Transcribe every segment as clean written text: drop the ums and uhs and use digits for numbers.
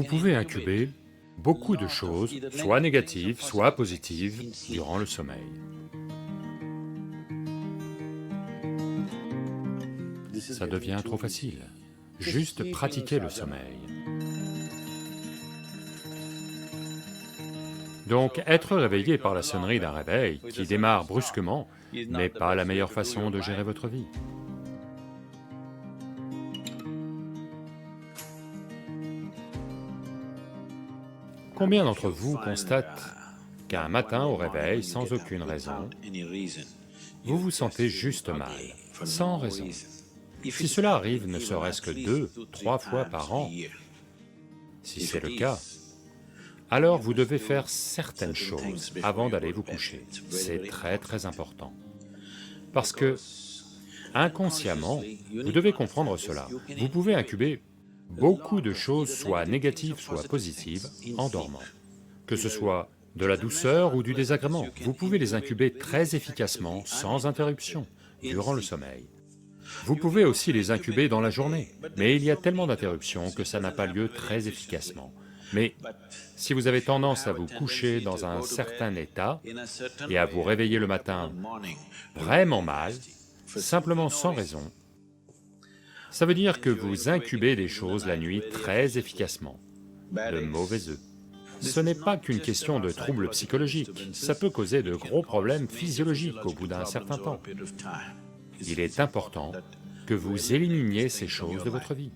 pouvez incuber beaucoup de choses, soit négatives, soit positives, durant le sommeil. Ça devient trop facile. Juste pratiquer le sommeil. Donc, être réveillé par la sonnerie d'un réveil qui démarre brusquement n'est pas la meilleure façon de gérer votre vie. Combien d'entre vous constatent qu'un matin au réveil, sans aucune raison, vous vous sentez juste mal, sans raison? Si cela arrive ne serait-ce que 2, 3 fois par an, si c'est le cas, alors vous devez faire certaines choses avant d'aller vous coucher. C'est très important. Parce que, inconsciemment, vous devez comprendre cela. Vous pouvez incuber beaucoup de choses, soit négatives, soit positives, en dormant. Que ce soit de la douceur ou du désagrément, vous pouvez les incuber très efficacement, sans interruption, durant le sommeil. Vous pouvez aussi les incuber dans la journée, mais il y a tellement d'interruptions que ça n'a pas lieu très efficacement. Mais si vous avez tendance à vous coucher dans un certain état et à vous réveiller le matin vraiment mal, simplement sans raison, ça veut dire que vous incubez des choses la nuit très efficacement, de mauvais œufs. Ce n'est pas qu'une question de troubles psychologiques, ça peut causer de gros problèmes physiologiques au bout d'un certain temps. Il est important que vous éliminiez ces choses de votre vie.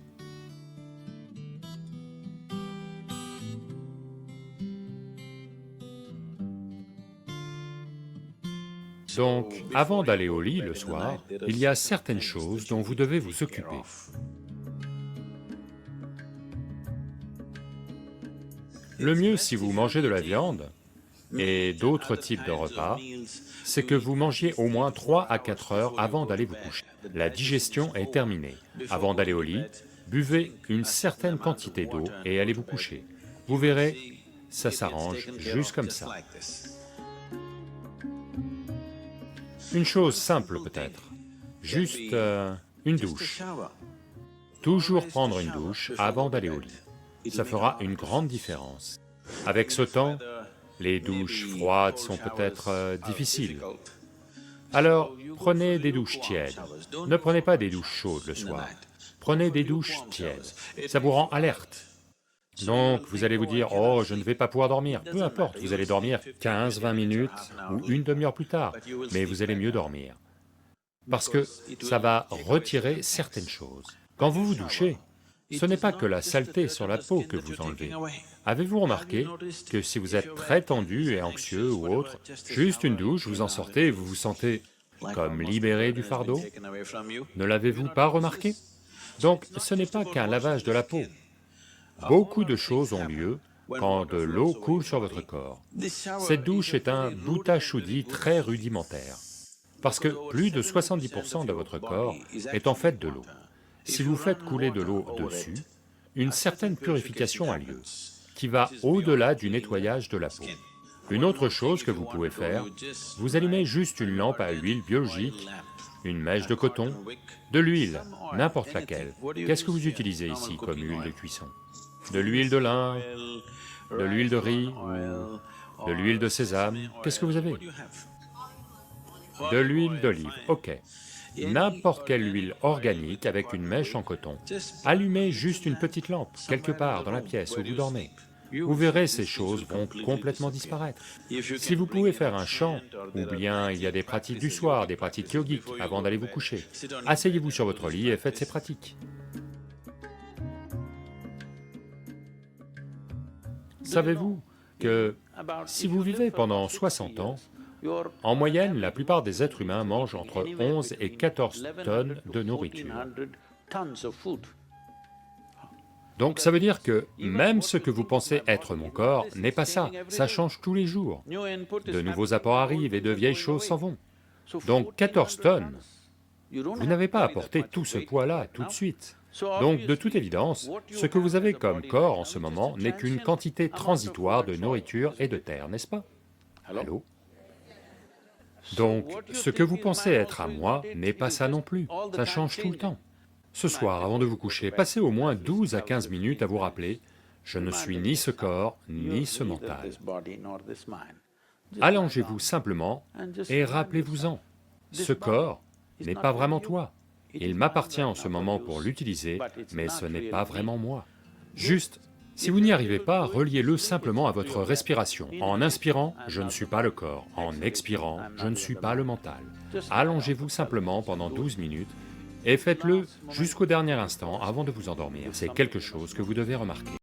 Donc, avant d'aller au lit le soir, il y a certaines choses dont vous devez vous occuper. Le mieux si vous mangez de la viande et d'autres types de repas, c'est que vous mangiez au moins 3 à 4 heures avant d'aller vous coucher. La digestion est terminée. Avant d'aller au lit, buvez une certaine quantité d'eau et allez vous coucher. Vous verrez, ça s'arrange juste comme ça. Une chose simple peut-être, juste une douche. Toujours prendre une douche avant d'aller au lit. Ça fera une grande différence. Avec ce temps, les douches froides sont peut-être difficiles. Alors, prenez des douches tièdes. Ne prenez pas des douches chaudes le soir. Prenez des douches tièdes. Ça vous rend alerte. Donc, vous allez vous dire, « Oh, je ne vais pas pouvoir dormir. » Peu importe, vous allez dormir 15-20 minutes ou une demi-heure plus tard, mais vous allez mieux dormir. Parce que ça va retirer certaines choses. Quand vous vous douchez, ce n'est pas que la saleté sur la peau que vous enlevez. Avez-vous remarqué que si vous êtes très tendu et anxieux ou autre, juste une douche, vous en sortez et vous vous sentez comme libéré du fardeau? Ne l'avez-vous pas remarqué? Donc ce n'est pas qu'un lavage de la peau. Beaucoup de choses ont lieu quand de l'eau coule sur votre corps. Cette douche est un bhuta-shuddhi très rudimentaire, parce que plus de 70% de votre corps est en fait de l'eau. Si vous faites couler de l'eau dessus, une certaine purification a lieu, qui va au-delà du nettoyage de la peau. Une autre chose que vous pouvez faire, vous allumez juste une lampe à huile biologique, une mèche de coton, de l'huile, n'importe laquelle. Qu'est-ce que vous utilisez ici comme huile de cuisson? De l'huile de lin, de l'huile de riz, ou de l'huile de sésame, qu'est-ce que vous avez? De l'huile d'olive, ok. N'importe quelle huile organique avec une mèche en coton. Allumez juste une petite lampe, quelque part dans la pièce où vous dormez. Vous verrez, ces choses vont complètement disparaître. Si vous pouvez faire un chant, ou bien il y a des pratiques du soir, des pratiques yogiques avant d'aller vous coucher, asseyez-vous sur votre lit et faites ces pratiques. Savez-vous que si vous vivez pendant 60 ans, en moyenne, la plupart des êtres humains mangent entre 11 et 14 tonnes de nourriture. Donc ça veut dire que même ce que vous pensez être mon corps n'est pas ça, ça change tous les jours. De nouveaux apports arrivent et de vieilles choses s'en vont. Donc 14 tonnes, vous n'avez pas apporté tout ce poids-là tout de suite. Donc de toute évidence, ce que vous avez comme corps en ce moment n'est qu'une quantité transitoire de nourriture et de terre, n'est-ce pas? Allô? Donc, ce que vous pensez être à moi n'est pas ça non plus, ça change tout le temps. Ce soir, avant de vous coucher, passez au moins 12 à 15 minutes à vous rappeler Je ne suis ni ce corps, ni ce mental. Allongez-vous simplement et rappelez-vous-en, ce corps n'est pas vraiment toi. Il m'appartient en ce moment pour l'utiliser, mais ce n'est pas vraiment moi. Juste, si vous n'y arrivez pas, reliez-le simplement à votre respiration. En inspirant, je ne suis pas le corps. En expirant, je ne suis pas le mental. Allongez-vous simplement pendant 12 minutes et faites-le jusqu'au dernier instant avant de vous endormir. C'est quelque chose que vous devez remarquer.